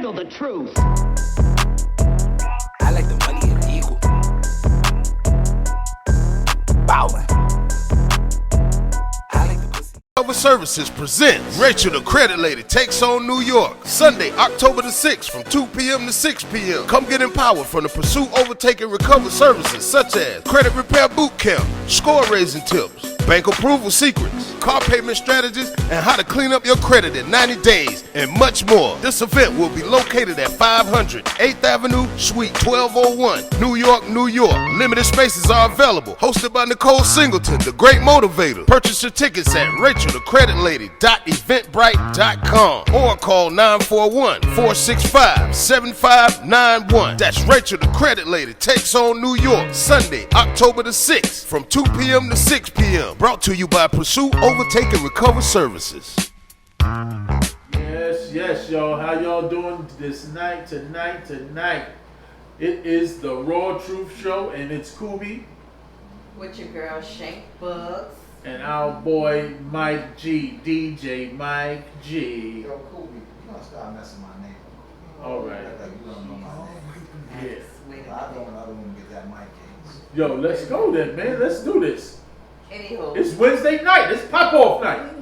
handle the truth. I like the money and equal. Bowling. I like the pussy. Cover Services presents Rachel the Credit Lady Takes on New York, Sunday, October the 6th from 2 p.m. to 6 p.m. Come get empowered from the Pursue, Overtake, and Recover services such as credit repair boot camp, score raising tips, bank approval secrets, car payment strategies, and how to clean up your credit in 90 days, and much more. This event will be located at 500 8th Avenue, Suite 1201, New York, New York. Limited spaces are available. Hosted by Nicole Singleton, the Great Motivator. Purchase your tickets at RachelTheCreditLady.eventbrite.com or call 941-465-7591. That's Rachel the Credit Lady Takes on New York, Sunday, October the 6th from 2 p.m. to 6 p.m. Brought to you by Pursue, Overtake, and Recover Services. Yes, y'all. How y'all doing this night, tonight? It is the Raw Truth Show, and it's Kubi. With your girl, Shank Bugs. And our boy, Mike G, DJ Mike G. Yo, Kobe, you gonna start messing my name up. All right. Like you don't know my name. Yeah. I don't want to get that mic case. Yo, let's go then, man. Let's do this. Anywho. It's Wednesday night. It's pop-off night.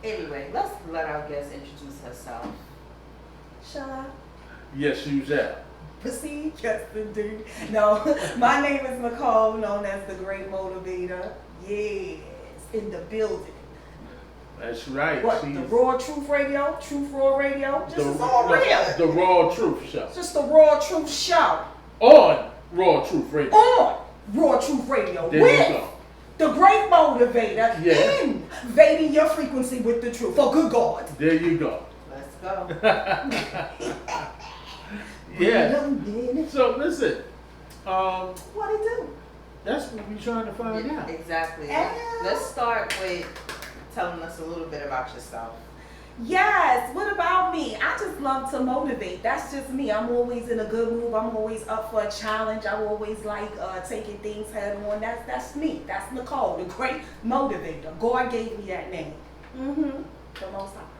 Anyway, let's let our guest introduce herself. Shall I? Yes, you shall. Proceed? Yes, indeed. No, my name is Nicole, known as the Great Motivator. Yes, in the building. That's right. What, the Raw Truth Radio? Truth Raw Radio? Just it's all real. The Raw Truth Show. Just the Raw Truth Show. On Raw Truth Radio. On Raw Truth Radio. There with you go. the Great Motivator. Yeah. Invading your frequency with the truth. For good God. There you go. Let's go. Yeah. So listen. What it do? That's what we're trying to find out. Exactly. Let's start with telling us a little bit about yourself. Yes, what about me? I just love to motivate. That's just me. I'm always in a good mood. I'm always up for a challenge. I always like taking things head on. That's me. That's Nicole, the Great Motivator. God gave me that name. The Most High.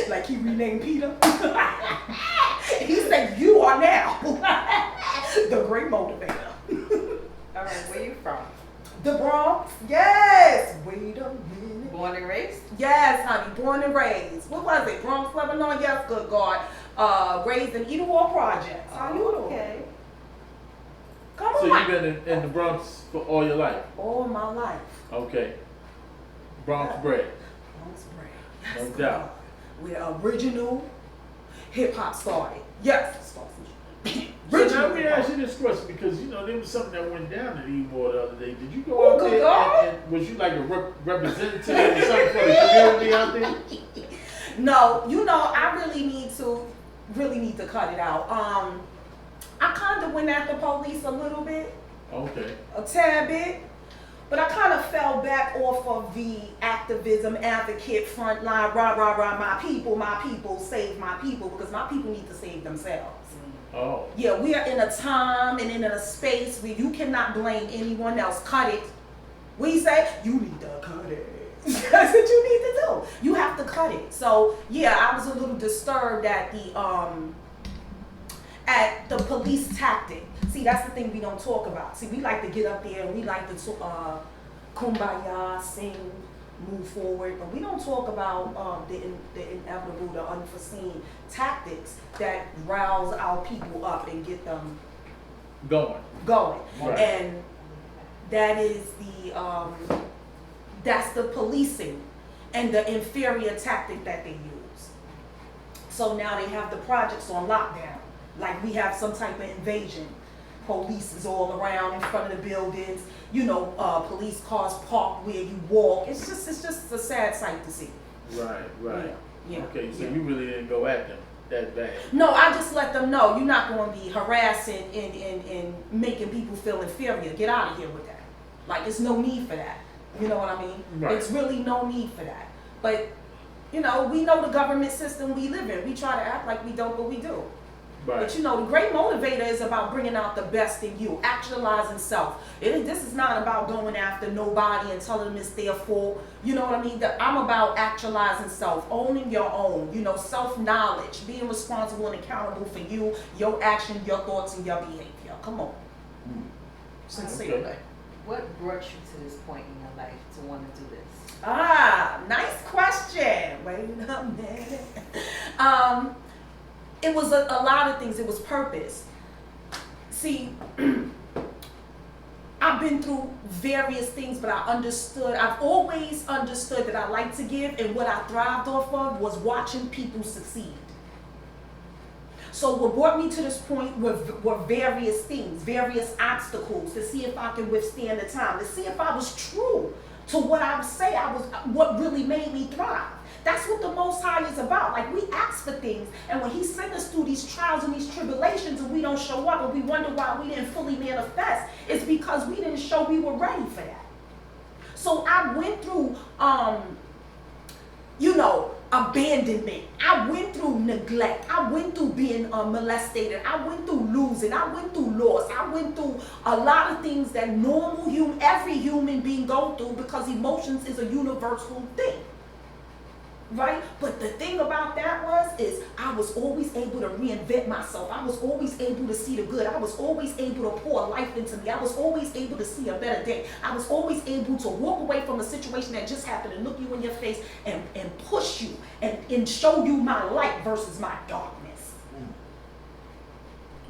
Like he renamed Peter. He said, "You are now the Great Motivator." All right, where you from? The Bronx. Yes. Wait a minute. Born and raised? Yes, honey. Born and raised. What was it? Bronx, Lebanon. Yes, good God. Raised in Etowah Projects. How you doing? Okay. Come So on. you've been in the Bronx for all your life? All my life. Okay. Bronx bred. Bronx bred. No Yes, doubt. God. Where original hip hop started. Yes. So now let me ask you this question, because you know there was something that went down at Ybor the other day. Did you go out good there God. and was you like a representative or something for the community out there? No, you know, I really need to cut it out. I kind of went at the police a little bit. Okay. A tad bit. But I kind of fell back off of the activism, advocate, frontline, rah, my people, save my people, because my people need to save themselves. Oh. Yeah, we are in a time and in a space where you cannot blame anyone else. Cut it. We say, you need to cut it. That's what you need to do. You have to cut it. So, yeah, I was a little disturbed at the police tactic. See, that's the thing we don't talk about. See, we like to get up there and we like to kumbaya, sing, move forward, but we don't talk about the inevitable, the unforeseen tactics that rouse our people up and get them going. Right. And that is that's the policing and the inferior tactic that they use. So now they have the projects on lockdown, like we have some type of invasion. Police is all around in front of the buildings. You know, police cars parked where you walk. It's just a sad sight to see. Right. Yeah. Okay, so you really didn't go at them that bad. No, I just let them know you're not going to be harassing and making people feel inferior. Get out of here with that. Like, there's no need for that. You know what I mean? Right. It's really no need for that. But, you know, we know the government system we live in. We try to act like we don't, but we do. Right. But you know, the great motivator is about bringing out the best in you, actualizing self. This is not about going after nobody and telling them it's their fault. You know what I mean? I'm about actualizing self, owning your own, you know, self-knowledge, being responsible and accountable for you, your action, your thoughts, and your behavior. Come on. Sincerely. Okay. What brought you to this point in your life to want to do this? Nice question. Wait a minute. It was a lot of things. It was purpose. See, I've been through various things, but I've always understood that I like to give, and what I thrived off of was watching people succeed. So what brought me to this point were various things, various obstacles, to see if I could withstand the time, to see if I was true to what I would say what really made me thrive. That's what the Most High is about. Like, we ask for things, and when He sends us through these trials and these tribulations and we don't show up and we wonder why we didn't fully manifest, it's because we didn't show we were ready for that. So I went through, abandonment. I went through neglect. I went through being molested. I went through losing. I went through loss. I went through a lot of things that every human being go through, because emotions is a universal thing. Right? But the thing about that is I was always able to reinvent myself. I was always able to see the good. I was always able to pour life into me. I was always able to see a better day. I was always able to walk away from a situation that just happened and look you in your face and push you and show you my light versus my darkness.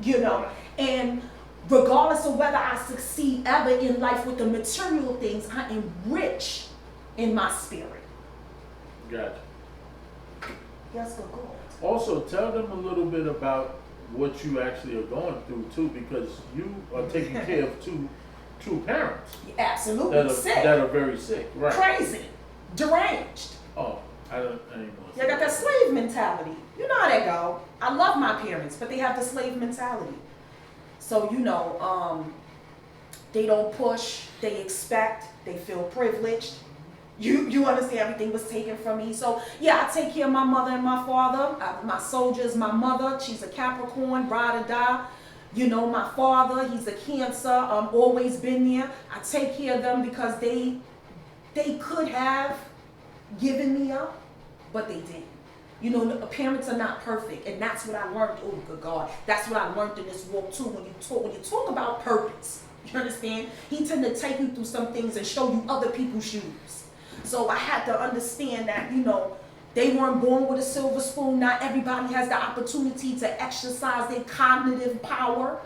You know? And regardless of whether I succeed ever in life with the material things, I am rich in my spirit. Gotcha. Yes, go. Also, tell them a little bit about what you actually are going through too, because you are taking care of two parents Absolutely sick. that are very sick, right? Crazy, deranged. Oh, I didn't want to They got that slave mentality. You know how that go. I love my parents, but they have the slave mentality. So they don't push. They expect. They feel privileged. You understand, everything was taken from me. So yeah, I take care of my mother and my father. My soldier is my mother. She's a Capricorn, ride or die. You know, my father, he's a Cancer. Always been there. I take care of them because they could have given me up, but they didn't. You know, parents are not perfect, and that's what I learned. Oh, good God, that's what I learned in this walk too. When you talk about purpose, you understand? He tend to take you through some things and show you other people's shoes. So I had to understand that, they weren't born with a silver spoon. Not everybody has the opportunity to exercise their cognitive power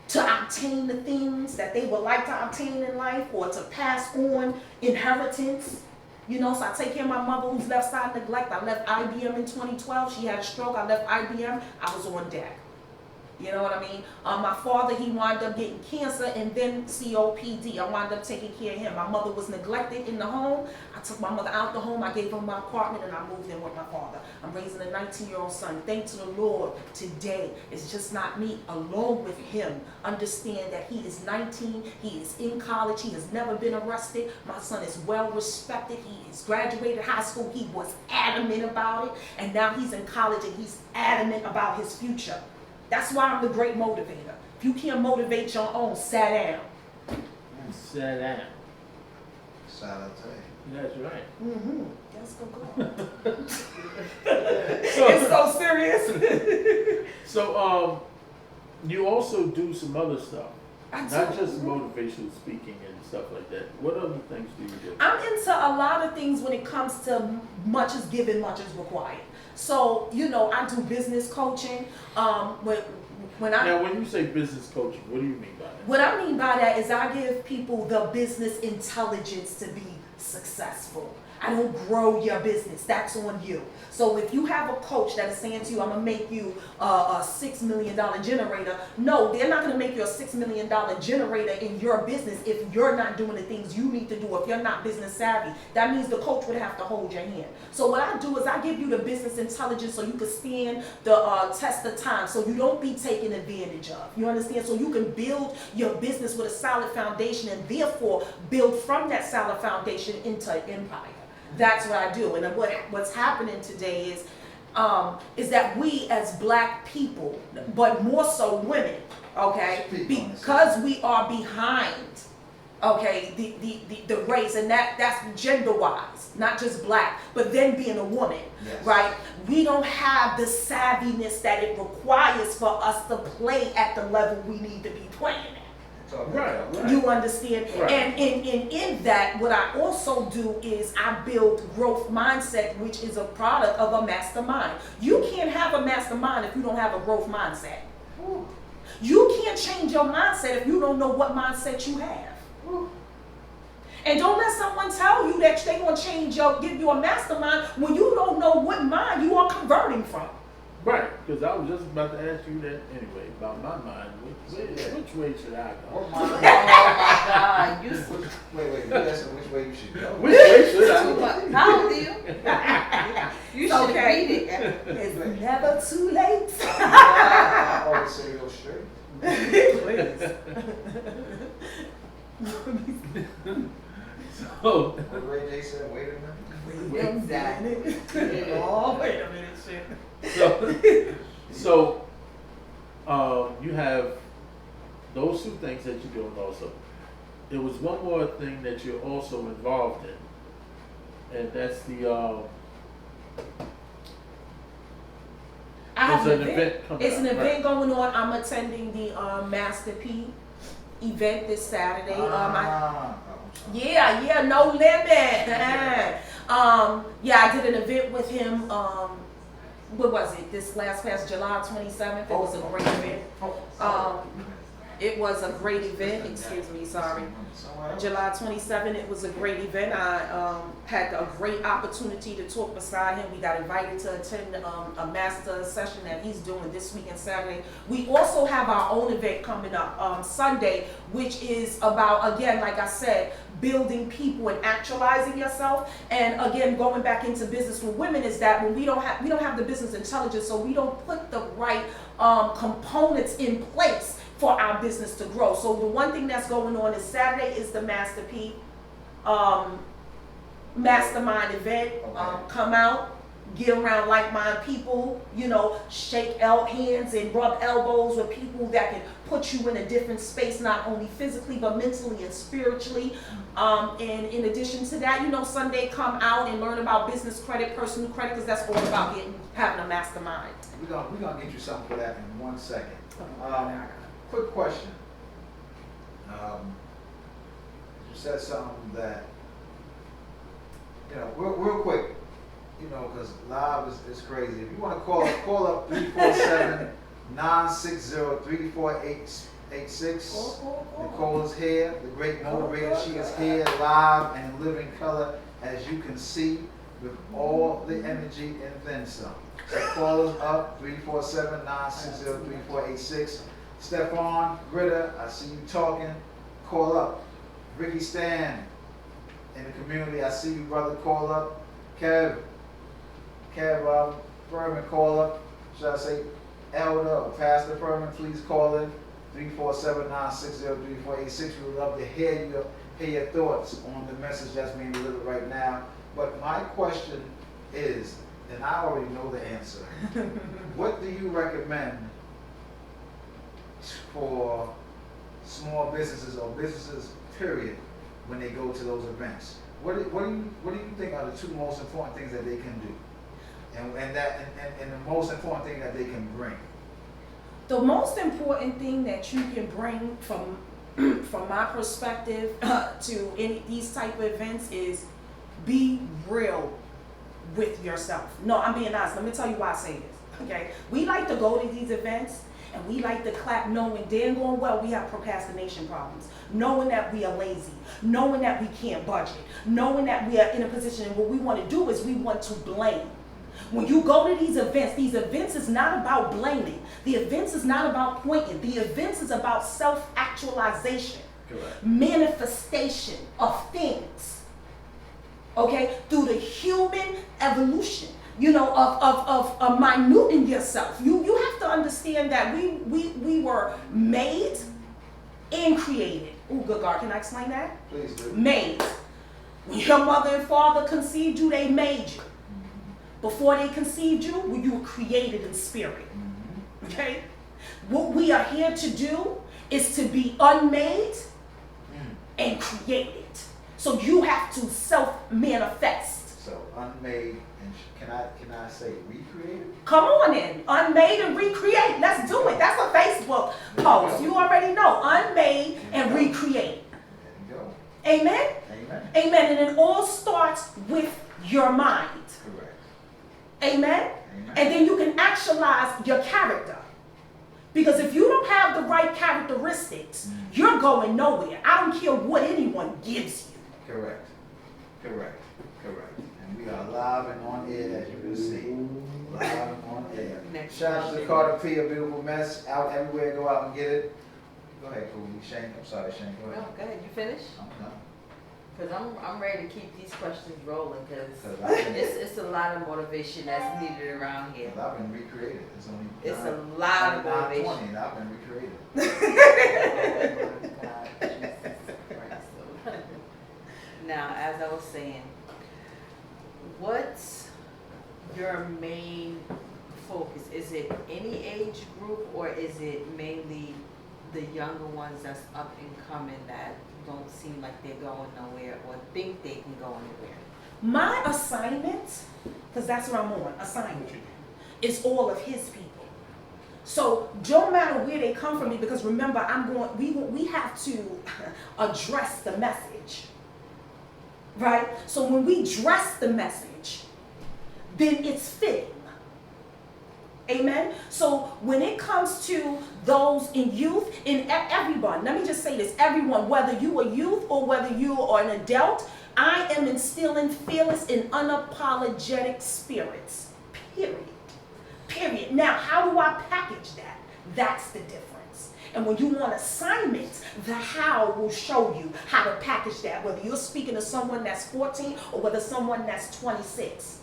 to obtain the things that they would like to obtain in life, or to pass on inheritance. So I take care of my mother, who's left side neglect. I left IBM in 2012. She had a stroke. I left IBM. I was on deck. You know what I mean? My father, he wound up getting cancer and then COPD. I wound up taking care of him. My mother was neglected in the home. I took my mother out the home. I gave her my apartment and I moved in with my father. I'm raising a 19-year-old son. Thanks to the Lord, today it's just not me, alone with him. Understand that he is 19. He is in college. He has never been arrested. My son is well respected. He has graduated high school. He was adamant about it. And now he's in college and he's adamant about his future. That's why I'm the great motivator. If you can't motivate your own, sit down. Sit down. Shout out to you. That's right. Mm-hmm. Let's go. It's so serious. So, you also do some other stuff. I do. Not just motivational speaking and stuff like that. What other things do you do? I'm into a lot of things when it comes to much is given, much is required. So, I do business coaching. Now, when you say business coaching, what do you mean by that? What I mean by that is I give people the business intelligence to be successful. I don't grow your business. That's on you. So if you have a coach that is saying to you, I'm going to make you a $6 million generator, no, they're not going to make you a $6 million generator in your business if you're not doing the things you need to do, if you're not business savvy. That means the coach would have to hold your hand. So what I do is I give you the business intelligence so you can stand the test of time, so you don't be taken advantage of. You understand? So you can build your business with a solid foundation and therefore build from that solid foundation into an empire. That's what I do. And what's happening today is is that we as black people, but more so women, okay, because we are behind, okay, the race, and that's gender-wise, not just black, but then being a woman, Yes. right? We don't have the savviness that it requires for us to play at the level we need to be playing at. Right. You understand? Right. And in that, what I also do is I build growth mindset, which is a product of a mastermind. You can't have a mastermind if you don't have a growth mindset. You can't change your mindset if you don't know what mindset you have. And don't let someone tell you that they're going to give you a mastermind when you don't know what mind you are converting from. Right, because I was just about to ask you that anyway, about my mind. Which way should I go? Oh my God, you. Wait, you asking which way you should go? Which way should I go? How old are you? You should Okay. read it. It's never too late. I always say go straight. So, What Ray J said, wait a minute. Exactly. Oh, wait a minute, shit. so you have those two things that you're doing also. There was one more thing that you're also involved in, and that's the I have there's an an event coming It's an up, event right. going on. I'm attending the Master P event this Saturday. Yeah, no limit. Yeah, I did an event with him. What was it? This past July 27th. It was a great event. It was a great event. Excuse me, sorry. July 27th. It was a great event. I had a great opportunity to talk beside him. We got invited to attend a master session that he's doing this weekend Saturday. We also have our own event coming up Sunday, which is about, again, like I said, building people and actualizing yourself. And again, going back into business with women is that when we don't have the business intelligence, so we don't put the right components in place for our business to grow. So the one thing that's going on is Saturday is the Master P mastermind event. Come out, get around like-minded people, shake hands and rub elbows with people that can put you in a different space, not only physically, but mentally and spiritually. And in addition to that, Sunday, come out and learn about business credit, personal credit, because that's all about having a mastermind. We're gonna get you something for that in 1 second. Quick question. You said something that, real quick, because live is crazy. If you want to call up 347-960-3486. Nicole is here, the great motivator. She is here live and in living color, as you can see, with all the energy and then some. So call us up, 347-960-3486. Stephon Gritter, I see you talking. Call up. Ricky Stan in the community, I see you, brother. Call up. Kev Furman, call up. Should I say Elder or Pastor Furman? Please call in. 347-960-3486. We would love to hear your thoughts on the message that's being delivered right now. But my question is, and I already know the answer. What do you recommend for small businesses or businesses, period, when they go to those events? What do you think are the two most important things that they can do, and the most important thing that they can bring? The most important thing that you can bring from my perspective to these type of events is be real with yourself. No, I'm being honest. Let me tell you why I say this. Okay, we like to go to these events and we like to clap, knowing damn going well we have procrastination problems, knowing that we are lazy, knowing that we can't budget, knowing that we are in a position, and what we want to do is we want to blame. When you go to these events is not about blaming. The events is not about pointing. The events is about self-actualization, manifestation of things, okay, through the human evolution, of minuting yourself. You have to understand that we were made and created. Oh, good God, can I explain that? Please do. Made. When your mother and father conceived you, they made you. before they conceived you, you were created in spirit. Okay? What we are here to do is to be unmade and created. So you have to self-manifest. So unmade and can I say recreated? Come on in. Unmade and recreate. Let's do it. That's a Facebook post. You already know. Unmade and recreate. There you go. Amen? Amen. Amen. And it all starts with your mind. Correct. Amen? Amen. And then you can actualize your character. Because if you don't have the right characteristics, you're going nowhere. I don't care what anyone gives you. Correct. Correct. Correct. And we are live and on air, as you can see. Live and on air. Next Shout out to question. Carter P, a beautiful mess. Out everywhere, go out and get it. Go ahead, Cooley. Shane, I'm sorry, Shane. Go No, ahead. go ahead, you finished? I'm done. Cause I'm ready to keep these questions rolling, cause 'Cause I've been- it's a lot of motivation that's needed around here. I've been recreated. It's only It's a lot of 9:20 motivation. and I've been recreated. Oh my God, Jesus Christ. Now, as I was saying, what's your main focus? Is it any age group or is it mainly the younger ones that's up and coming that don't seem like they're going nowhere or think they can go anywhere? My assignment, because that's what I'm on, assignment, is all of his people. So don't matter where they come from, because remember, we have to address the message, right? So when we dress the message, then it's fitting. Amen. So when it comes to those in youth, in everyone, let me just say this, everyone, whether you are youth or whether you are an adult, I am instilling fearless and unapologetic spirits. Period. Period. Now, how do I package that? That's the difference. And when you want assignments, the how will show you how to package that, whether you're speaking to someone that's 14 or whether someone that's 26.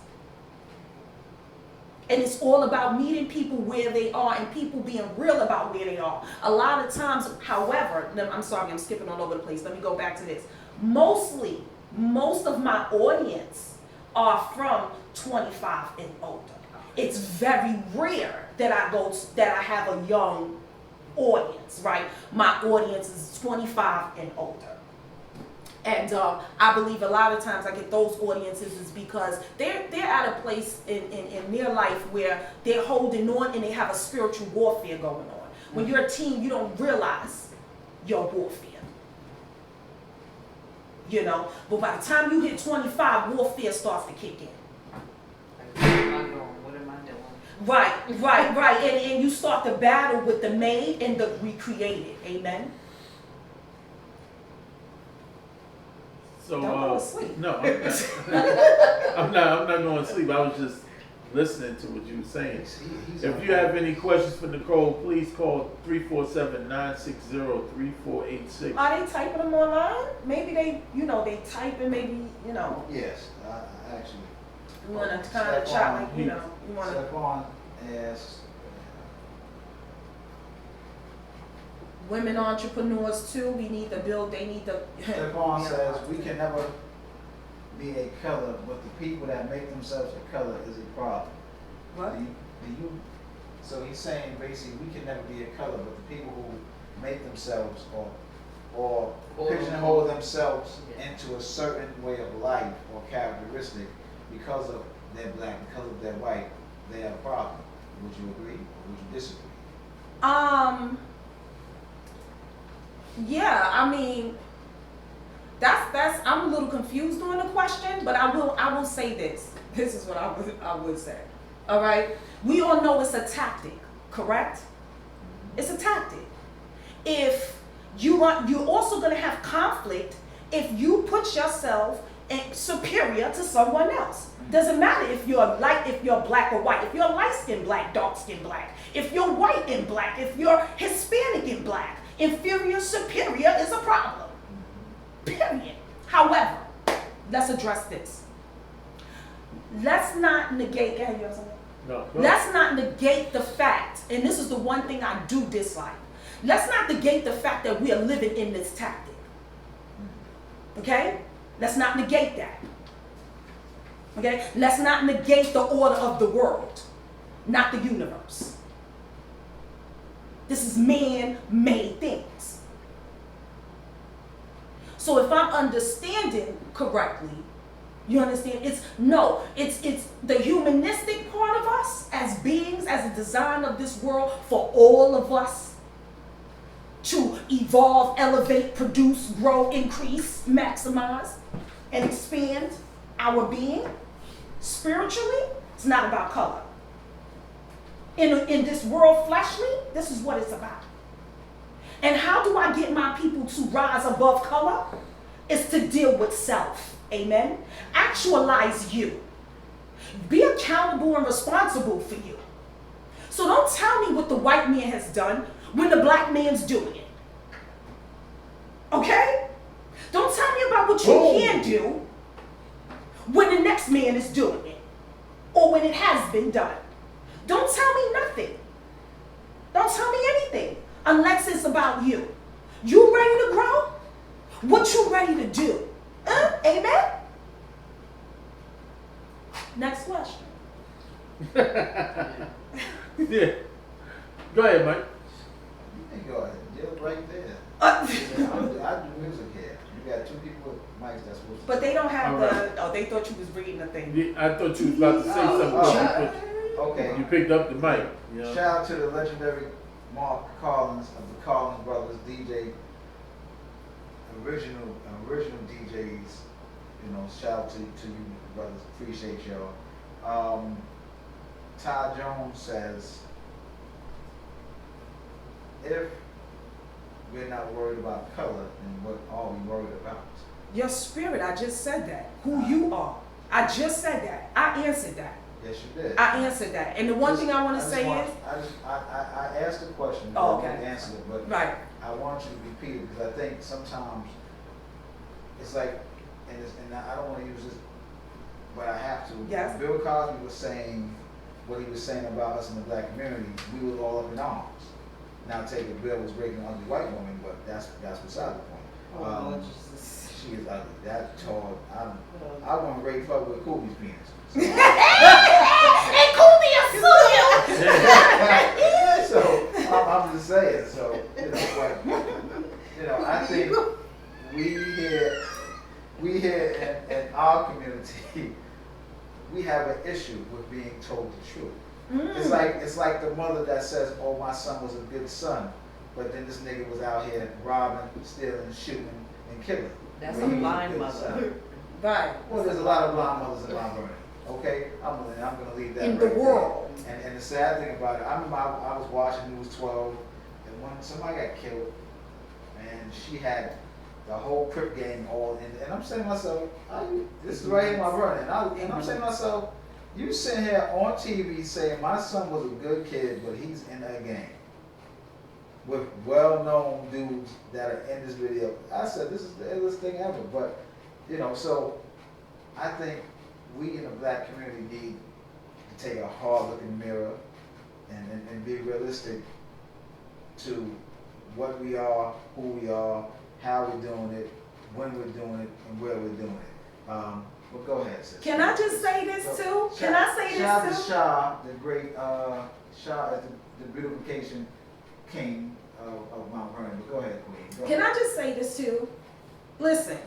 And it's all about meeting people where they are and people being real about where they are. A lot of times, however, I'm sorry, I'm skipping all over the place. Let me go back to this. Most of my audience are from 25 and older. It's very rare that I have a young audience, right? My audience is 25 and older. And I believe a lot of times I get those audiences is because they're at a place in their life where they're holding on and they have a spiritual warfare going on. When you're a teen, you don't realize your warfare. You know, but by the time you hit 25, warfare starts to kick in. Like, where am I going? What am I doing? Right. And you start to battle with the made and the recreated. Amen. So, Don't go to sleep. no, I'm not going to sleep. I was just listening to what you were saying. He's If you have any questions for Nicole, please call 347-960-3486. Are they typing them online? Maybe they typing, maybe, Yes, I actually. you want to kind of chat like, you want to. Stephon asks, Women entrepreneurs too, they need to. Stephon says, we can never be a color, but the people that make themselves a color is a problem. What? So he's saying basically we can never be a color, but the people who make themselves or pigeonhole themselves into a certain way of life or characteristic because of their black, because of their white, they have a problem. Would you agree or would you disagree? Yeah, I mean, that's I'm a little confused on the question, but I will say this. This is what I would say. All right, we all know it's a tactic, correct? It's a tactic. If you're also going to have conflict if you put yourself superior to someone else. Doesn't matter if you're black or white. If you're light skinned black, dark skinned black. If you're white and black. If you're Hispanic and black. Inferior, superior is a problem. Period. However, let's address this. Let's not negate. You have something? No. Let's not negate the fact, and this is the one thing I do dislike. Let's not negate the fact that we are living in this tactic. Okay? Let's not negate that. Okay? Let's not negate the order of the world, not the universe. This is man-made things. So if I'm understanding correctly, you understand? It's the humanistic part of us as beings, as a design of this world for all of us to evolve, elevate, produce, grow, increase, maximize, and expand our being spiritually. It's not about color. In this world fleshly, this is what it's about. And how do I get my people to rise above color? It's to deal with self. Amen. Actualize you. Be accountable and responsible for you. So don't tell me what the white man has done when the black man's doing it. Okay? Don't tell me about what you can do when the next man is doing it or when it has been done. Don't tell me nothing. Don't tell me anything unless it's about you. You ready to grow? What you ready to do? Amen? Next question. Yeah. Go ahead, Mike. You can go ahead. You're right there. I do music here. You got two people with mics that's supposed to. But they don't have Alright. they thought you was reading the thing. Yeah, I thought you was about to say something. Okay. You picked up the mic. You know? Shout out to the legendary Mark Collins of the Collins Brothers, DJ, original DJs. You know, shout out to you brothers. Appreciate y'all. Ty Jones says, if we're not worried about color, then what are we worried about? Your spirit, I just said that. Who you are. I just said that. I answered that. Yes, you did. I answered that. And the one thing I want to say is, I asked the question, Oh, but I okay. didn't answer it, but right. I want you to repeat it because I think sometimes it's like, and I don't want to use this, but I have to. Yes. Bill Cosby was saying what he was saying about us in the black community. We was all up in arms. Now, take it, Bill was breaking an ugly white woman, but that's beside the point. Oh, Lord Jesus. She is ugly. That tall. I want to rape her with Kobe's penis. So, Hey, Kobe, I sue you! so I'm just saying. So I think we here in our community, we have an issue with being told the truth. It's like the mother that says, "Oh, my son was a good son," but then this nigga was out here robbing, stealing, shooting, and killing. That's When a he was blind good mother. son. Right. Well, there's a lot of blind mothers in Mount Vernon. Okay, I'm gonna leave that In right the world. there. And the sad thing about it, I remember I was watching News 12, and when somebody got killed, and she had the whole Crip gang all in, and I'm saying to myself, this is right here in Mount Vernon, and I'm saying to myself, you sitting here on TV saying my son was a good kid, but he's in a gang with well-known dudes that are in this video. I said, this is the illest thing ever. But, so I think we in the black community need to take a hard look in the mirror and be realistic to what we are, who we are, how we're doing it, when we're doing it, and where we're doing it. But go ahead, sis. Can I just say this too? Can I say Shout out this to too? Shah, the great Shah, the beautification king of Mount Vernon. But go ahead, Queen. Go Can I ahead. just say this too? Listen,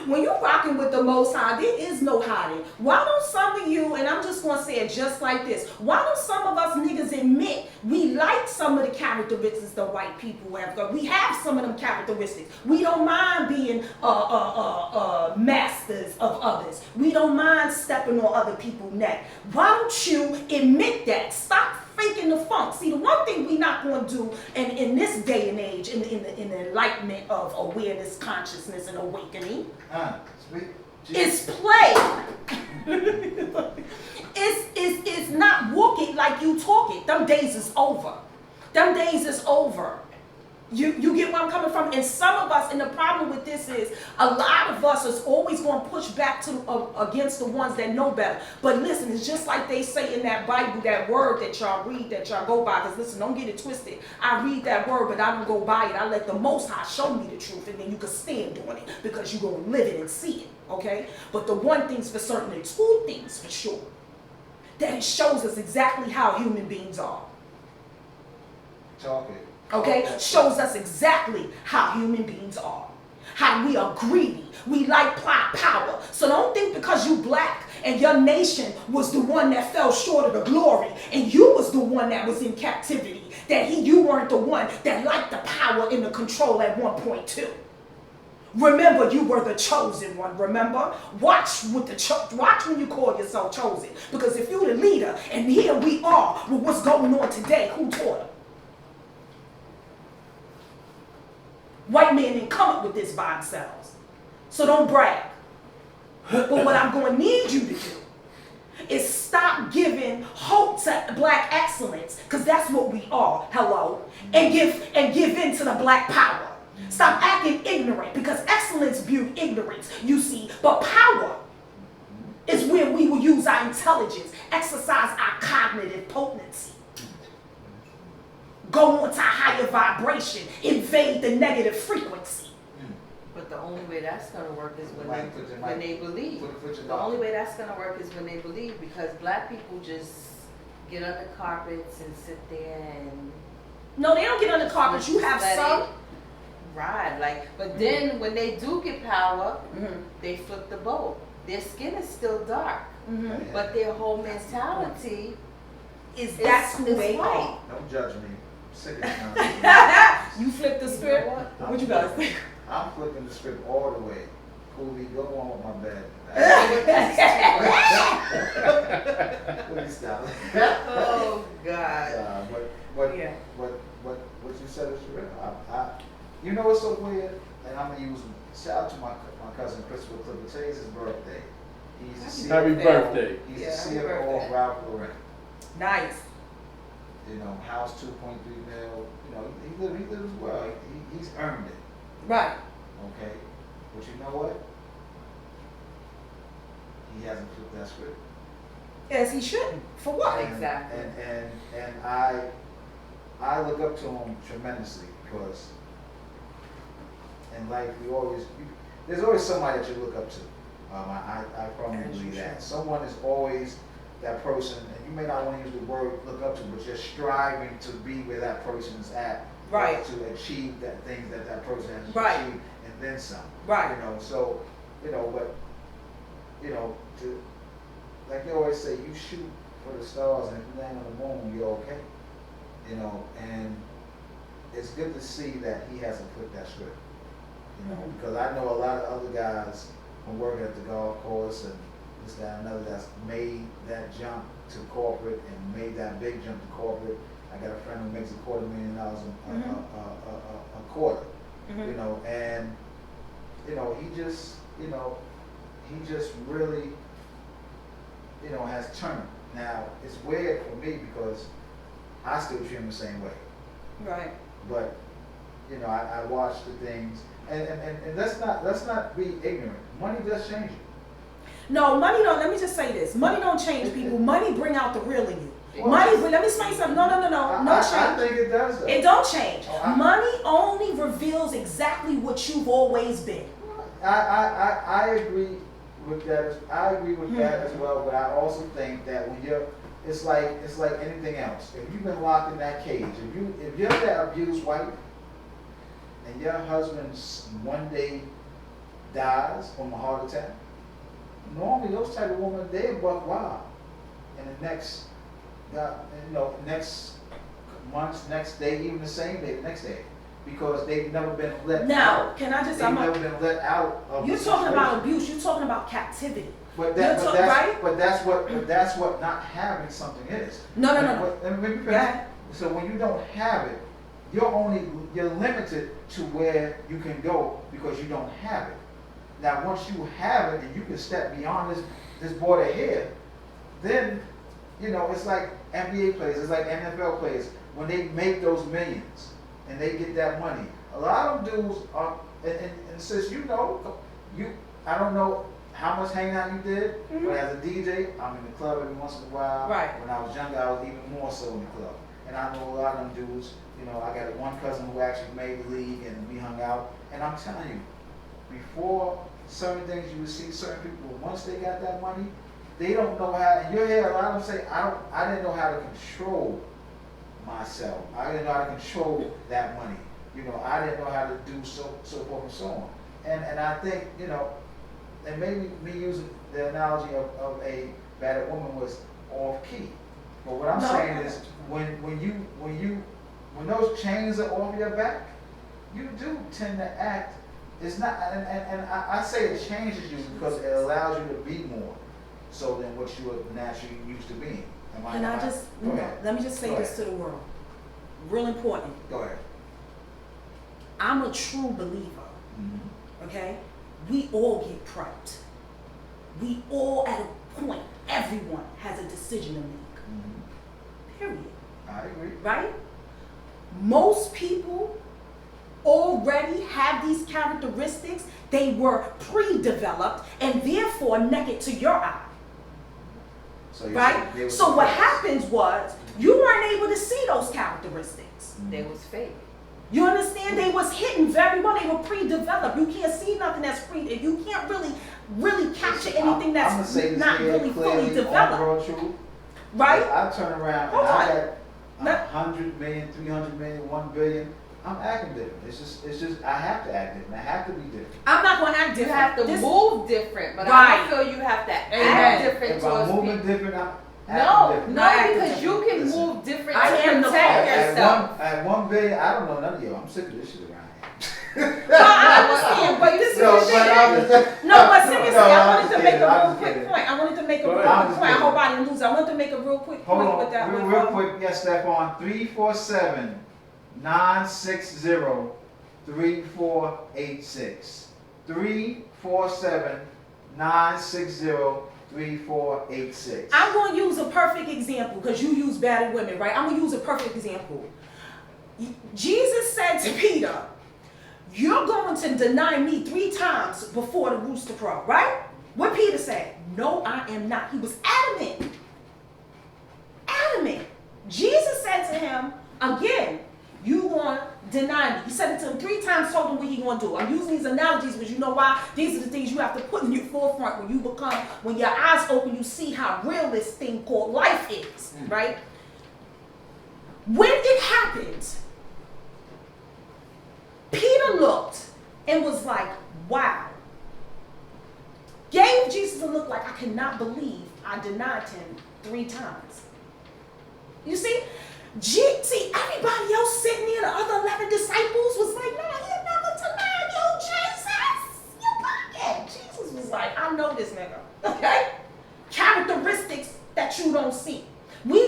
when you're rocking with the Most High, there is no hiding. Why don't some of you, and I'm just going to say it just like this, why don't some of us niggas admit we like some of the characteristics the white people have? We have some of them characteristics. We don't mind being masters of others. We don't mind stepping on other people's neck. Why don't you admit that? Stop faking the funk. See, the one thing we're not going to do in this day and age, in the enlightenment of awareness, consciousness, and awakening, Sweet. is play. It's not walk it like you talk it. Them days is over. Them days is over. You get where I'm coming from? And some of us, and the problem with this is, a lot of us is always going to push back to against the ones that know better. But listen, it's just like they say in that Bible, that word that y'all read, that y'all go by. Because listen, don't get it twisted. I read that word, but I don't go by it. I let the Most High show me the truth, and then you can stand on it because you're going to live it and see it, okay? But the one thing's for certain, the two things for sure, that it shows us exactly how human beings are. Talk it. Okay, shows us exactly how human beings are. How we are greedy. We like power. So don't think because you black and your nation was the one that fell short of the glory and you was the one that was in captivity, that you weren't the one that liked the power and the control at one point too. Remember, you were the chosen one. Remember, watch watch when you call yourself chosen. Because if you're the leader, and here we are with what's going on today, who taught them? White men didn't come up with this by themselves. So don't brag. But what I'm going to need you to do is stop giving hope to black excellence, because that's what we are, hello, and give in to the black power. Stop acting ignorant, because excellence builds ignorance, you see, but power is where we will use our intelligence, exercise our cognitive potency. Go on to higher vibration, invade the negative frequency. But the only way that's gonna work is when they believe. The only only way that's gonna work is when they believe, because black people just get under carpets and sit there and No, they don't get under carpets. You have let some. it ride, like, but then when they do get power, they flip the boat. Their skin is still dark, but their whole mentality Is that's who they white. are. Don't judge me. Sick of it. You flip the You know script. what? What you guys think? I'm flipping the script all the way. Cooley, go on with my bed. Please stop. Oh God. What Yeah. what you said is real. You know what's so weird? And I'm gonna use shout out to my cousin Christopher Clifford. Today's his birthday. He's the Happy CEO. birthday. He's Yeah, the happy CEO of birthday. Ralph Lauren. Nice. You know, house 2.3 mil. You know, he lives well. He's earned it. Right. Okay, but you know what? He hasn't flipped that script. As he shouldn't. For what? Exactly. And I look up to him tremendously because in life there's always somebody that you look up to. I firmly believe that. Someone is always that person, and you may not want to use the word look up to, but you're striving to be where that person is at. Right. To achieve that thing that person has Right. achieved and then some. Right. You know, so, you know, but, you know, like they always say, you shoot for the stars, and if you land on the moon, you're okay. You know, and it's good to see that he hasn't put that script. You know, because I know a lot of other guys from working at the golf course and this, that, and another that's made that jump to corporate and made that big jump to corporate. I got a friend who makes $250,000 a quarter. You know, and you know, he just really, you know, has turned. Now it's weird for me because I still treat him the same way. Right. But you know, I watch the things, and let's not be ignorant. Money does change you. No, money don't. Let me just say this: money don't change people. Money bring out the real in you. Well, Money. Let me explain something. No I change. think it does though. It don't change. Oh, Money only reveals exactly what you've always been. I agree with that. I agree with that as well. But I also think that when it's like anything else. If you've been locked in that cage, if you're that abused wife, and your husband one day dies from a heart attack, normally those type of women, they're buck wild. And the next month, next day, even the same day, the next day, because they've never been let Now, out. can I just? They've never been let out of You're the talking situation. about abuse. You're talking about captivity. But right? that's what not having something is. No. Let me finish. Yeah. So when you don't have it, you're limited to where you can go because you don't have it. Now once you have it and you can step beyond this border here, then you know it's like NBA players, it's like NFL players when they make those millions and they get that money. A lot of them dudes are, and since you know, I don't know how much hanging out you did, but as a DJ, I'm in the club every once in a while. Right. When I was younger, I was even more so in the club. And I know a lot of them dudes, you know, I got one cousin who actually made the league and we hung out. And I'm telling you, before certain things you would see certain people, once they got that money, they don't know how, and you'll hear a lot of them say, I didn't know how to control myself. I didn't know how to control that money. You know, I didn't know how to do so forth and so on. And I think, you know, and maybe me using the analogy of a battered woman was off key. But what I'm saying is when those chains are off your back, you do tend to act. It's not, and I say it changes you because it allows you to be more so than what you were naturally used to being. Let me just say this to the world. Real important. Go ahead. I'm a true believer. Okay? We all get prepped. We all, at a point, everyone has a decision to make. Period. I agree. Right? Most people already have these characteristics. They were pre-developed and therefore naked to your eye. Right? So what happens was you weren't able to see those characteristics. They was fake. You understand? They was hidden very well. They were pre-developed. You can't see nothing that's you can't really capture anything that's not really fully developed. Right? I turn around and I got 100 million, 300 million, 1 billion. I'm acting different. It's just I have to act different. I have to be different. I'm not going to act different. You have to move different, but I don't feel you have to act different if towards I'm moving people. different, I'm acting different. No, because you can move different I am to protect yourself. At 1 billion, I don't know none of you. I'm sick of this shit around here. No, I understand, but this is the thing. No, but seriously, I wanted to make a real quick point. I wanted to make a real quick point. I hope I didn't lose it. I wanted to make a real quick point with that. Real quick, yes, Steph, on 347-960-3486. 347-960-3486. I'm going to use a perfect example because you use battered women, right? I'm going to use a perfect example. Jesus said to Peter, you're going to deny me 3 times before the rooster crow, right? What Peter said, no, I am not. He was adamant. Adamant. Jesus said to him, again, you want to deny me. He said it to him 3 times, told him what he going to do. I'm using these analogies because you know why? These are the things you have to put in your forefront when your eyes open, you see how real this thing called life is, right? When it happened, Peter looked and was like, wow. Gave Jesus a look like, I cannot believe I denied him 3 times. You see? See, everybody else sitting there, the other 11 disciples was like, no, he'll never deny you, Jesus. You bugging. Jesus was like, I know this nigga. Okay? Characteristics that you don't see. We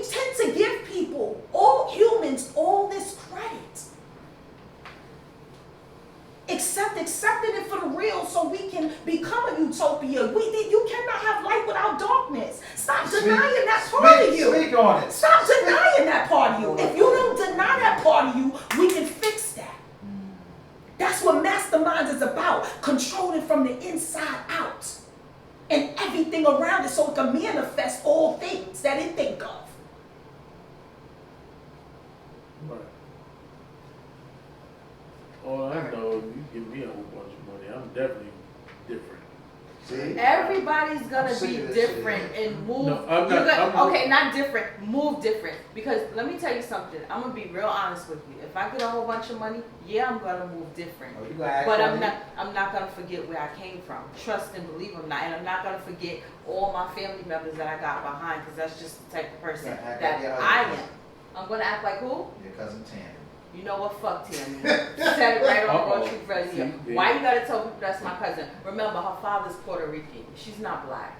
tend to give people, all humans, all this credit. Accepting it for the real so we can become a utopia. You cannot have light without darkness. Stop denying that part of you. Speak on it. Stop denying that part of you. If you don't deny that part of you, we can fix that. That's what Masterminds is about. Controlling from the inside out. And everything around it so it can manifest all things that it think of. Right. All I know, you give me a whole bunch of money, I'm definitely different. See? Everybody's gonna I'm sick be of this different shit. and move. No, I'm not- Okay, not different, move different. Because let me tell you something. I'm gonna be real honest with you. If I get a whole bunch of money, yeah, I'm gonna move different. Oh, you gonna act But funny? I'm not gonna forget where I came from. Trust and believe I'm not, and I'm not gonna forget all my family members that I got behind, because that's just the type of person You're gonna act that like your I husband. am. I'm gonna act like who? Your cousin Tammy. You know what? Fuck Tammy. Said it right on Raw Truth Radio. Why you gotta tell people that's my cousin? Remember, her father's Puerto Rican. She's not black.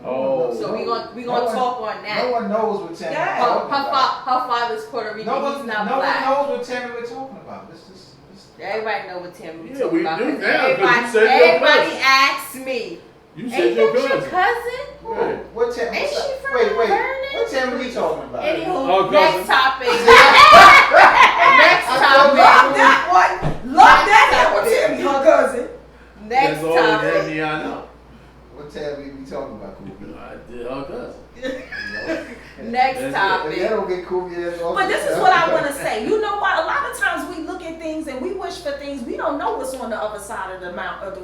Oh. So we gonna talk on that. No one knows what Tammy Yeah. we're talking about. Her father's Puerto Rican. He's not no black. one knows what Tammy we're talking about. This Everybody know what Tammy Yeah, talking we about. do 'Cause now, 'cause you said your everybody cousin. asks me. You said Ain't your that your cousin. cousin? Right. What Tammy? Ain't she from Wait. Vernon? What Tammy we talking about? Anywho, Oh, next cousin. topic. Next I topic. Love that one. Love that one, Timmy, her cousin. Next That's all the topic. Tammy I know. What Tammy we talking about, Kobe? I did her cousin. Next If That's topic. that don't get Kobe ass off. But this is what I want to say. You know what? A lot of times we look at things and we wish for things. We don't know what's on the other side of the mount of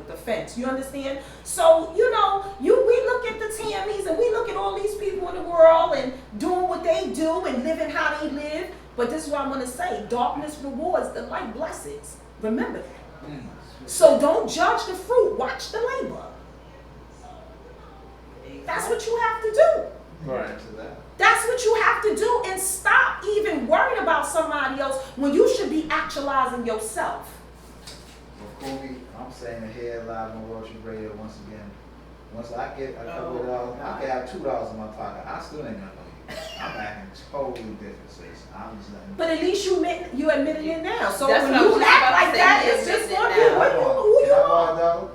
the fence. You understand? So we look at the TMEs and we look at all these people in the world and doing what they do and living how they live. But this is what I want to say: darkness rewards, the light blesses. Remember that. So don't judge the fruit. Watch the labor. That's what you have to do. Right. To that. That's what you have to do, and stop even worrying about somebody else when you should be actualizing yourself. Well, Kobe, I'm saying it here live on Roach Radio once again. Once I get a couple of dollars, I can have $2 in my pocket. I still ain't gonna know you. I'm acting totally different, sis. I'm just letting But at least you admitted it now. So That's when what I was you just act about to like say, that, you it's just admitted gonna it be now. who you Can I borrow are. a dollar?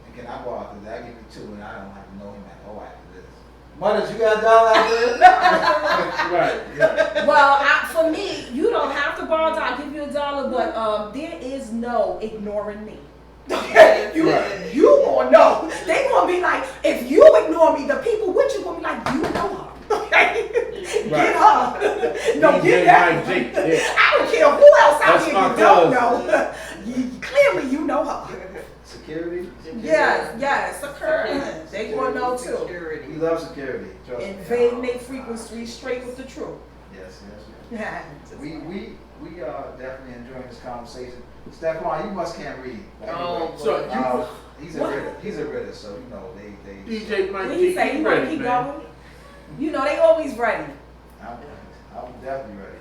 And can I borrow after that? I give you two and I don't have to know him at all after this. Mothers, you got a dollar after this? Right. Yeah. Well, for me, you don't have to borrow. I'll give you $1, but there is no ignoring me. Okay, you gonna know. They gonna be like, if you ignore me, the people with you gonna be like, you know her. Okay, get her. No, DJ get that. Mike G, yeah. I don't care who else out That's here my you don't cousin. know. Clearly, you know her. Security? Yes, occur. They gonna know too. We Security. love security. Trust me. Invading their frequency straight with the truth. Yes. Yeah. We are definitely enjoying this conversation. Stephon, you must can't read. But Oh, anyway, So he's a What? Ritter. He's a Ritter, so you know they. DJ Mike What G, he say? you You wanna ready, keep man? going? You know they always ready. I'm definitely ready.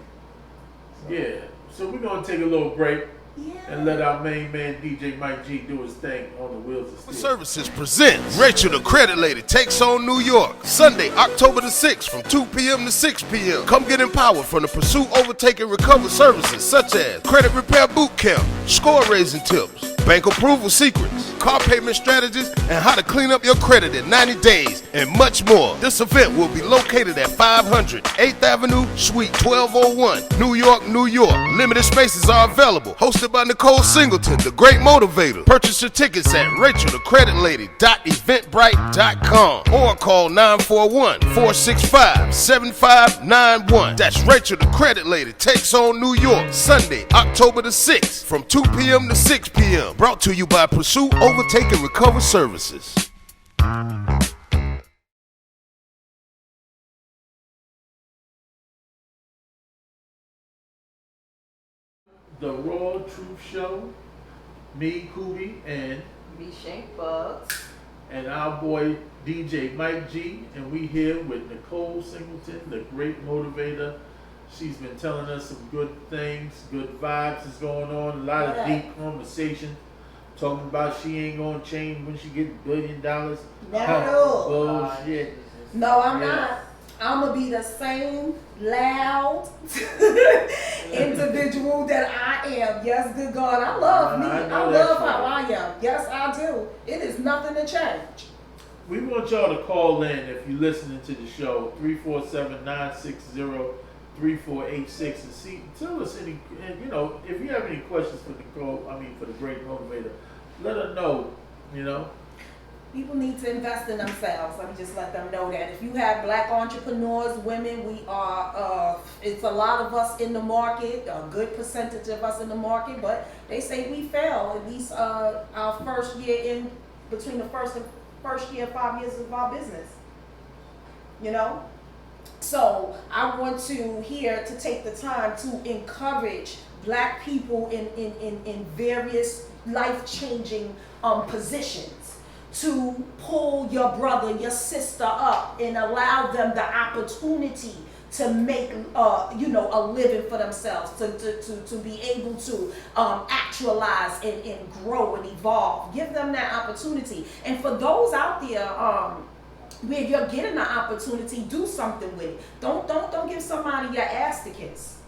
So, Yeah. So we're gonna take a little break Yeah. and let our main man DJ Mike G do his thing on the wheels of steel. Services presents Rachel the Credit Lady Takes on New York, Sunday, October the 6th from 2 p.m. to 6 p.m. Come get empowered from the Pursue, Overtake, and Recover services such as credit repair boot camp, score raising tips, bank approval secrets, car payment strategies, and how to clean up your credit in 90 days, and much more. This event will be located at 500 8th Avenue, Suite 1201, New York, New York. Limited spaces are available. Hosted by Nicole Singleton, the Great Motivator. Purchase your tickets at RachelTheCreditLady.eventbrite.com or call 941-465-7591. That's Rachel the Credit Lady Takes on New York, Sunday, October the 6th from 2 p.m. to 6 p.m. Brought to you by Pursue, Overtake, and Recover Services. The Raw Truth Show. Me, Kubi, and Me Shank Bugs. our boy DJ Mike G, and we here with Nicole Singleton, the Great Motivator. She's been telling us some good things, good vibes is going on, a lot of deep conversation, talking about she ain't gonna change when she gets $1 billion. No. Bullshit. No, I'm Yeah. not. I'm gonna be the same loud individual that I am. Yes, good God, I love me. I I know that's love how right. I am. Yes, I do. It is nothing to change. We want y'all to call in if you're listening to the show, 347-960-3486, and see, tell us any, and if you have any questions for for the Great Motivator, let her know, People need to invest in themselves. Let me just let them know that. If you have black entrepreneurs, women, we are, it's a lot of us in the market, a good percentage of us in the market, but they say we fail at least our first year between the first year, 5 years of our business. So I want to take the time to encourage black people in various life-changing positions to pull your brother, your sister up and allow them the opportunity to make a living for themselves, to be able to actualize and grow and evolve. Give them that opportunity. And for those out there where you're getting the opportunity, do something with it. Don't give somebody your ass to kiss.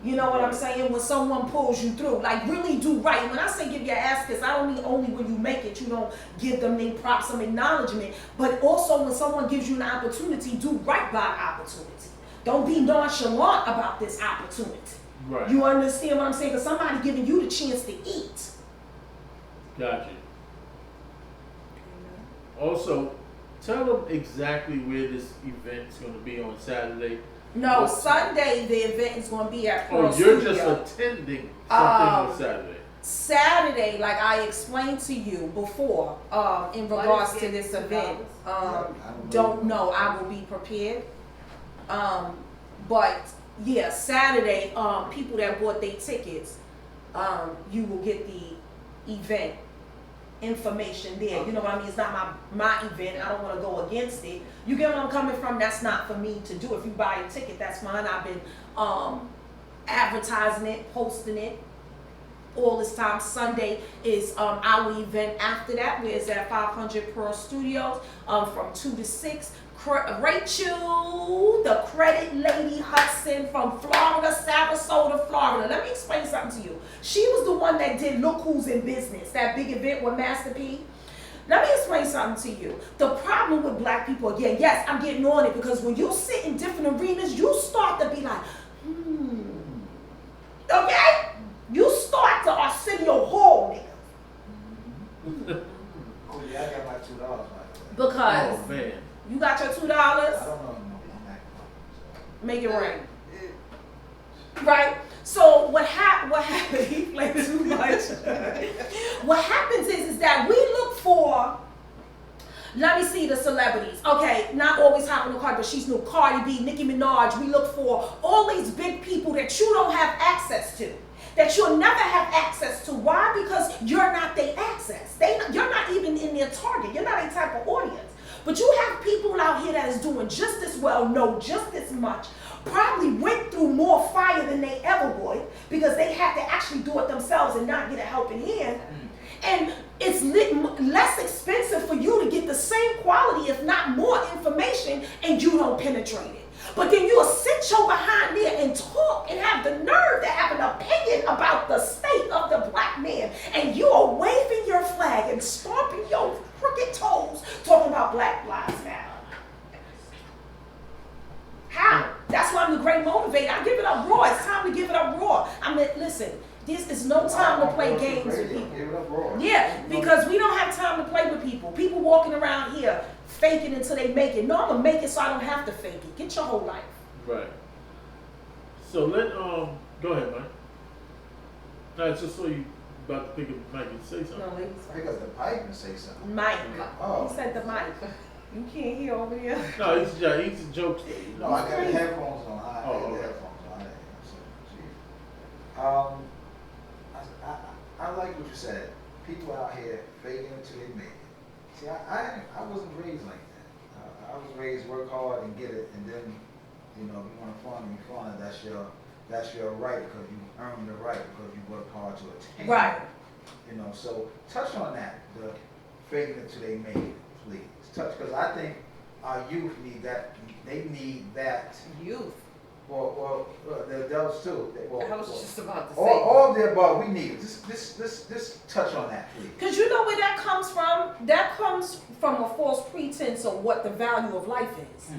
You know what I'm saying? When someone pulls you through, like really do right. When I say give your ass kiss, I don't mean only when you make it, you don't give them their props, some acknowledgement, but also when someone gives you an opportunity, do right by the opportunity. Don't be nonchalant about this opportunity. Right. You understand what I'm saying? Because somebody giving you the chance to eat. Gotcha. Also, tell them exactly where this event's going to be on Saturday. No, What- Sunday the event is going to be at Pearl Oh, you're Studio. just attending something on Saturday. Saturday, like I explained to you before, in What regards is to it, this $2? event, I don't know. I will be prepared. But yeah, Saturday, people that bought their tickets, you will get the event information there. You know what I mean? It's not my event. I don't want to go against it. You get where I'm coming from? That's not for me to do. If you buy a ticket, that's fine. I've been advertising it, posting it all this time. Sunday is our event after that, where it's at 500 Pearl Studios from 2 to 6. Rachel, the credit lady Hudson from Florida, Sarasota, Florida. Let me explain something to you. She was the one that did Look Who's in Business, that big event with Master P. Let me explain something to you. The problem with black people, again, yes, I'm getting on it, because when you sit in different arenas, you start to be like, okay? You start to Arsenio Hall, nigga. Oh yeah, I got my $2 by the way. Because Oh, man. you got your $2. I don't know. I'm not Make it rain. Right? So what happened, he played too much. What happens is that we look for, let me see the celebrities. Okay, not always hop in the car, but she's new. Cardi B, Nicki Minaj. We look for all these big people that you don't have access to, that you'll never have access to. Why? Because you're not their access. You're not even in their target. You're not a type of audience. But you have people out here that is doing just as well, know just as much, probably went through more fire than they ever would, because they had to actually do it themselves and not get a helping hand. And it's less expensive for you to get the same quality, if not more information, and you don't penetrate it. But then you'll sit your behind there and talk and have the nerve to have an opinion about the state of the black man, and you are waving your flag and stomping your crooked toes talking about Black Lives Matter. How? That's why I'm the great motivator. I give it up raw. It's time to give it up raw. I mean, listen, this is no time to play games with people. Give it up raw. Yeah, because we don't have time to play with people. People walking around here faking until they make it. No, I'm gonna make it so I don't have to fake it. Get your whole life. Right. So go ahead, Mike. I just saw you about to pick up the mic and say something. No, ladies Pick up the pipe and say something. Mike. Oh. He said the mic. You can't hear over there. No, he's a jokester. You No, know? I got the headphones on. I Oh, got the okay. headphones on. I like what you said. People out here faking until they make it. See, I wasn't raised like that. I was raised work hard and get it, and then, you know, if you want to farm, you farm. That's your right, because you earned the right, because you worked hard to attain. Right. You know, so touch on that. The faking until they make it, please. Touch, because I think our youth need that. They need that. Youth. Well, the adults too. I was just about to say. All of the above, we need it. Just touch on that, please. Because you know where that comes from? That comes from a false pretense of what the value of life is.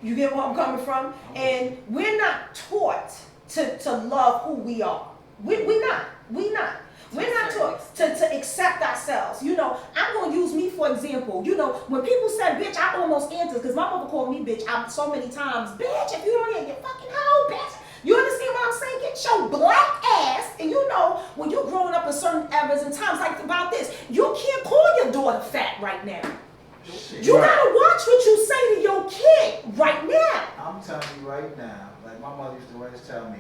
You get where I'm coming from? And we're not taught to love who we are. We're not. We're not taught to accept ourselves. You know, I'm going to use me for example. You know, when people said bitch, I almost answered, because my mother called me bitch so many times. Bitch, if you don't hear your fucking hoe, bitch. You understand what I'm saying? Get your black ass. And you know, when you're growing up in certain eras and times like about this, you can't call your daughter fat right now. You gotta watch what you say to your kid right now. I'm telling you right now, like my mother used to always tell me,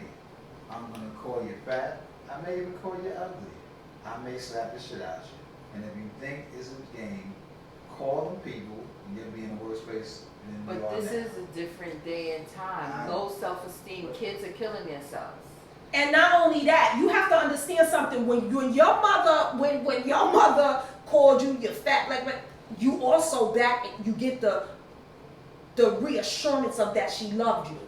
I'm gonna call you fat. I may even call you ugly. I may slap the shit out you. And if you think it's a game, call them people, and you'll be in a worse place than you are But this now. is a different day and time. Low self-esteem. Kids are killing themselves. And not only that, you have to understand something. When your mother called you your fat, like you also back, you get the reassurance of that she loved you.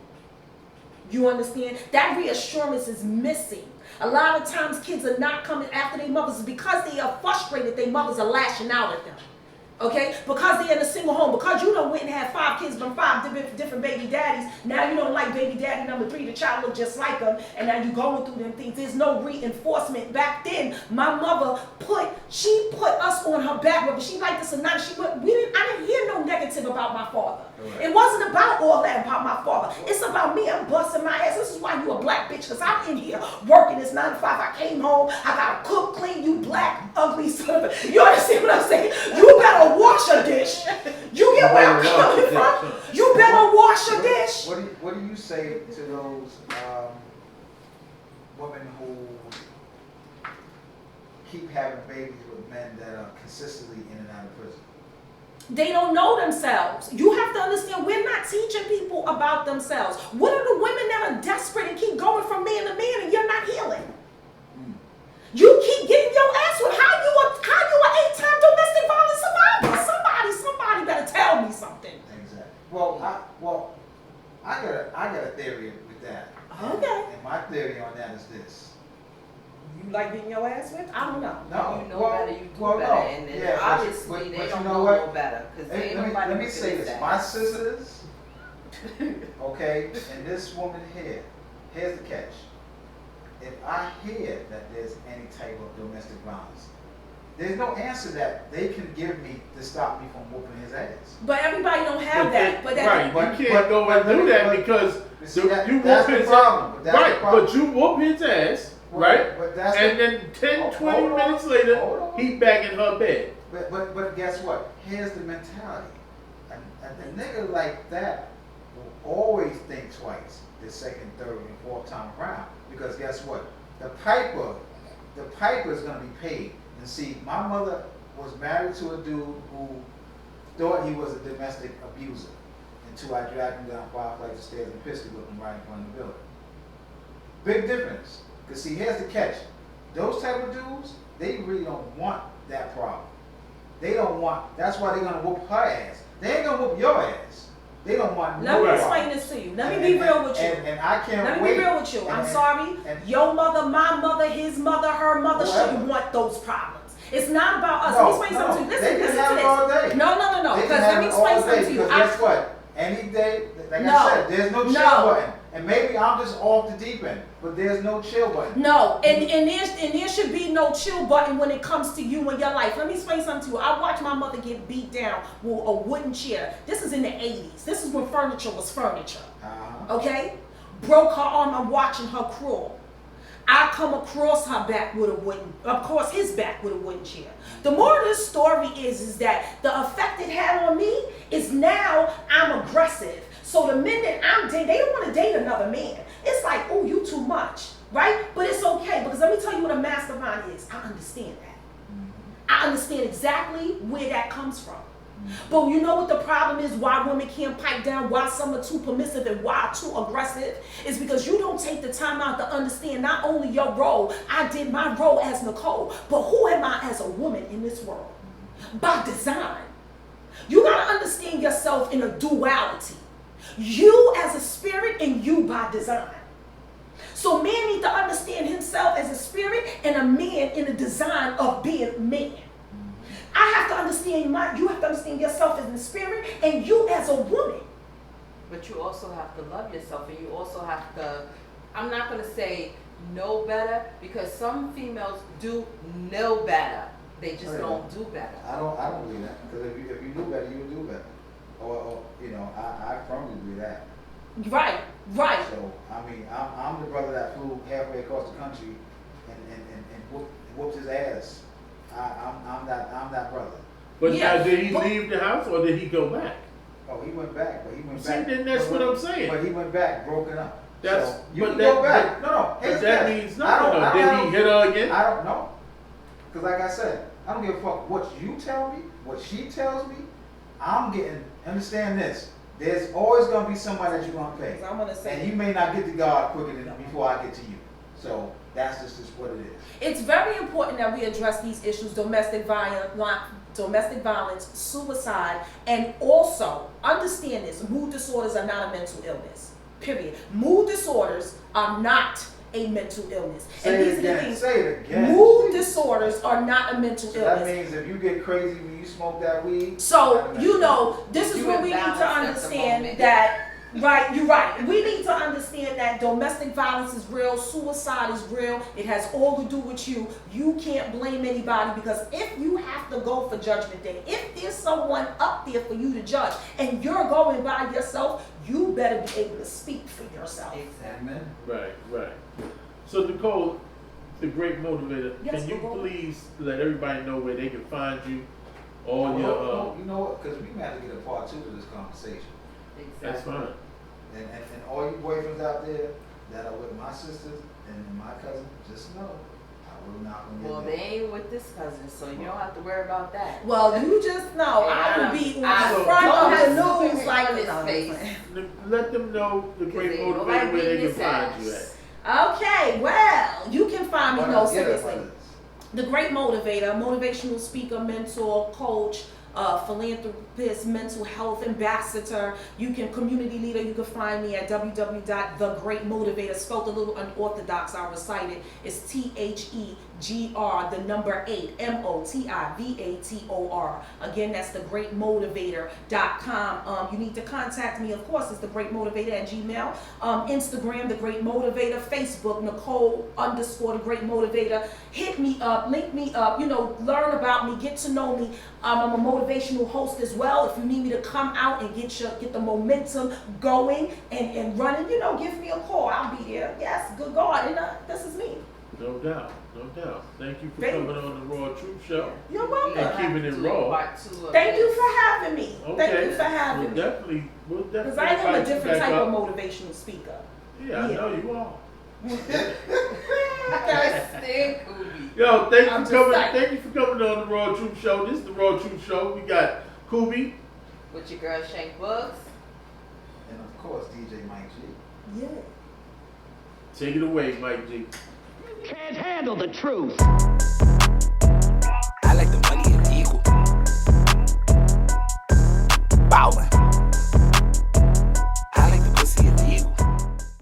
You understand? That reassurance is missing. A lot of times kids are not coming after their mothers because they are frustrated their mothers are lashing out at them. Okay? Because they're in a single home, because you done went and had 5 kids from 5 different baby daddies, now you don't like baby daddy number 3, the child look just like them, and now you going through them things. There's no reinforcement. Back then, my mother put us on her back, whether she liked us or not. I didn't hear no negative about my father. Right. It wasn't about all that about my father. It's about me. I'm busting my ass. This is why you a black bitch, because I'm in here working. It's 9 to 5. I came home. I gotta cook, clean. You black, ugly son of a... You understand what I'm saying? You better wash a dish. You get where I'm coming from? You better wash a dish. What do you say to those women who keep having babies with men that are consistently in and out of prison? They don't know themselves. You have to understand, we're not teaching people about themselves. What are the women that are desperate and keep going from man to man and you're not healing? You keep getting your ass with how you an 8-time domestic violence survivor. Somebody better tell me something. Exactly. Well, I got a theory with that. Okay. And my theory on that is this. You like getting your ass with? I don't know. No, You know well, better, you do well, better, no. and then Yeah, obviously but they you don't know know what? no better, because Hey, ain't nobody let me can say do this. that. My sisters, okay, and this woman here, here's the catch. If I hear that there's any type of domestic violence, there's no answer that they can give me to stop me from whooping his ass. But everybody don't have that. But that, right, but- you can't go and do that because See, you that's whoop the his problem, ass. but that's the Right, problem. but you whoop his ass, right? But that's And then 10, Hold 20 on, minutes hold later, on. he back in her bed. But guess what? Here's the mentality. A nigga like that will always think twice the second, third, and fourth time around. Because guess what? The piper is gonna be paid. And see, my mother was married to a dude who thought he was a domestic abuser until I dragged him down 5 flights of stairs and pistol whipped him right in front of the building. Big difference. Because see, here's the catch. Those type of dudes, they really don't want that problem. They don't want, that's why they're going to whoop her ass. They ain't going to whoop your ass. They don't want let no me problem. explain this to you. Let me be real with you. And I can't Let me wait. be real with you. I'm And- sorry. and- Your mother, my mother, his mother, her mother Whoever. shouldn't want those problems. It's not about us. No, Let me explain no, something to you. they can Listen have to it all this. day. No. They Because can let have me it all explain day something to you. because guess what? Any day, like No. I said, there's no chill No. button. And maybe I'm just off the deep end, but there's no chill button. No, and there should be no chill button when it comes to you and your life. Let me explain something to you. I watched my mother get beat down with a wooden chair. This is in the 80s. This is when furniture was furniture. Okay? Broke her arm. I'm watching her crawl. I come across her back with a wooden, of course his back with a wooden chair. The moral of this story is that the effect it had on me is now I'm aggressive. So the men that I'm dating, they don't want to date another man. It's like, oh, you too much, right? But it's okay, because let me tell you what a mastermind is. I understand that. I understand exactly where that comes from. But you know what the problem is, why women can't pipe down, why some are too permissive and why too aggressive, is because you don't take the time out to understand not only your role, I did my role as Nicole, but who am I as a woman in this world? By design. You gotta understand yourself in a duality. You as a spirit and you by design. So man needs to understand himself as a spirit and a man in the design of being man. I have to understand you have to understand yourself as a spirit and you as a woman. But you also have to love yourself, and you also have to, I'm not going to say know better, because some females do know better. They just Oh, yeah. don't do better. I don't believe that. Because if you knew better, you would do better. Or you know, I firmly believe that. Right. So I mean, I'm the brother that flew halfway across the country and whooped his ass. I'm that brother. But Yeah, now, did he but- leave the house or did he go back? Oh, he went back, but he went See, back. then that's what I'm saying. But he went back, broken up. That's- So you but can that- go back. No. But Here's that the means thing. nothing. I Did don't- he hit her again? I don't know. Because like I said, I don't give a fuck what you tell me, what she tells me. Understand this. There's always going to be somebody that you're going to pay. I'm gonna say And you may not get to God quicker than before I get to you. So that's just what it is. it's very important that we address these issues: domestic violence, suicide, and also understand this: mood disorders are not a mental illness. period. Mood disorders are not a mental illness. Say it again. Say it again. Mood disorders are not a mental So illness. that means if you get crazy when you smoke that weed. So, you know, this is You where we need imbalance to at the understand moment. that, right, you're right. We need to understand that domestic violence is real, suicide is real. It has all to do with you. You can't blame anybody because if you have to go for judgment day, if there's someone up there for you to judge and you're going by yourself, you better be able to speak for yourself. Exactly. Amen. Right. So Nicole, the great motivator, Yes, can you Nicole. please let everybody know where they can find you? All your You know what? Because we might have to get a part 2 to this conversation. that's fine. And all you boyfriends out there that are with my sisters and my cousin, just know, I will not gonna get Well, that. they ain't with this cousin, so you don't have to worry about that. Well, you just know I will be on I the don't front have of the stupid news like on his no, I'm face. playing. Let them know the great Because ain't motivator nobody where they beating can his find you ass. at. Okay, well, you can find me, But no, I get it, seriously. but The Great Motivator, motivational speaker, mentor, coach, philanthropist, mental health ambassador. You can community leader. You can find me at www.TheGr8Motivator. Spelled a little unorthodox. I'll recite it. It's TheGr, the number 8, Motivator. Again, that's TheGr8Motivator.com. You need to contact me. Of course, it's TheGr8Motivator@gmail. Instagram, The Great Motivator. Facebook, Nicole_The Great Motivator. Hit me up, link me up, you know, learn about me, get to know me. I'm a motivational host as well. If you need me to come out and get the momentum going and running, you know, give me a call. I'll be there. Yes, good God. And this is me. No doubt. Thank you for Thank coming on the Raw Truth Show. You're welcome. And keeping it raw. Part 2 of Thank you this. for having me. Thank you for having We'll me. definitely Because I am a invite you different back type of up. motivational speaker. Yeah, I know you are. Stay Kubi. Yo, thank I'm you just for coming. saying. Thank you for coming on the Raw Truth Show. This is the Raw Truth Show. We got Kubi. With your girl Shank Books. and of course DJ Mike G. Yeah. Take it away, Mike G. Can't handle the truth.